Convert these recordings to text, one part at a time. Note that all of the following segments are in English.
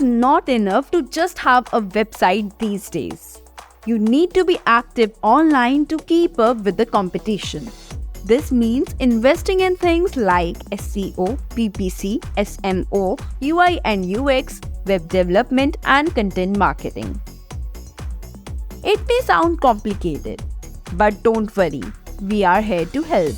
It's not enough to just have a website these days. You need to be active online to keep up with the competition. This means investing in things like SEO, PPC, SMO, UI and UX, web development, and content marketing. It may sound complicated, but don't worry, we are here to help.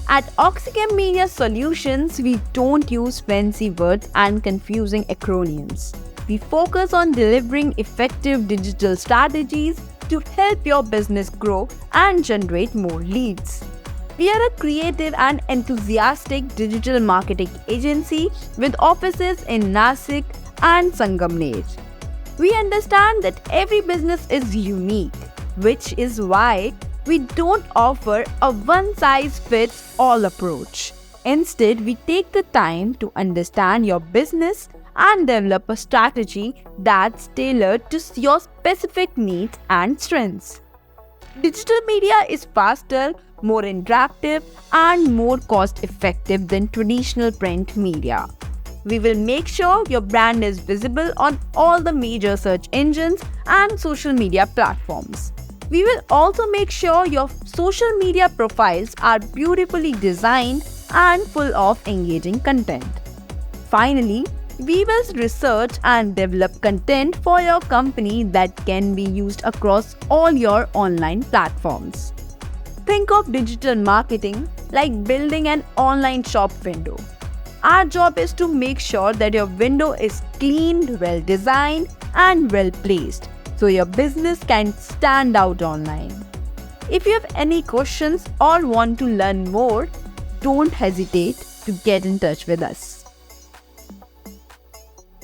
At Oxycam Media Solutions, we don't use fancy words and confusing acronyms. We focus on delivering effective digital strategies to help your business grow and generate more leads. We are a creative and enthusiastic digital marketing agency with offices in Nasik and Sangamner. We understand that every business is unique, which is why we don't offer a one-size-fits-all approach. Instead, we take the time to understand your business and develop a strategy that's tailored to your specific needs and strengths. Digital media is faster, more interactive, and more cost-effective than traditional print media. We will make sure your brand is visible on all the major search engines and social media platforms. We will also make sure your social media profiles are beautifully designed and full of engaging content. Finally, we will research and develop content for your company that can be used across all your online platforms. Think of digital marketing like building an online shop window. Our job is to make sure that your window is clean, well designed, and well placed, so your business can stand out online. If you have any questions or want to learn more, don't hesitate to get in touch with us.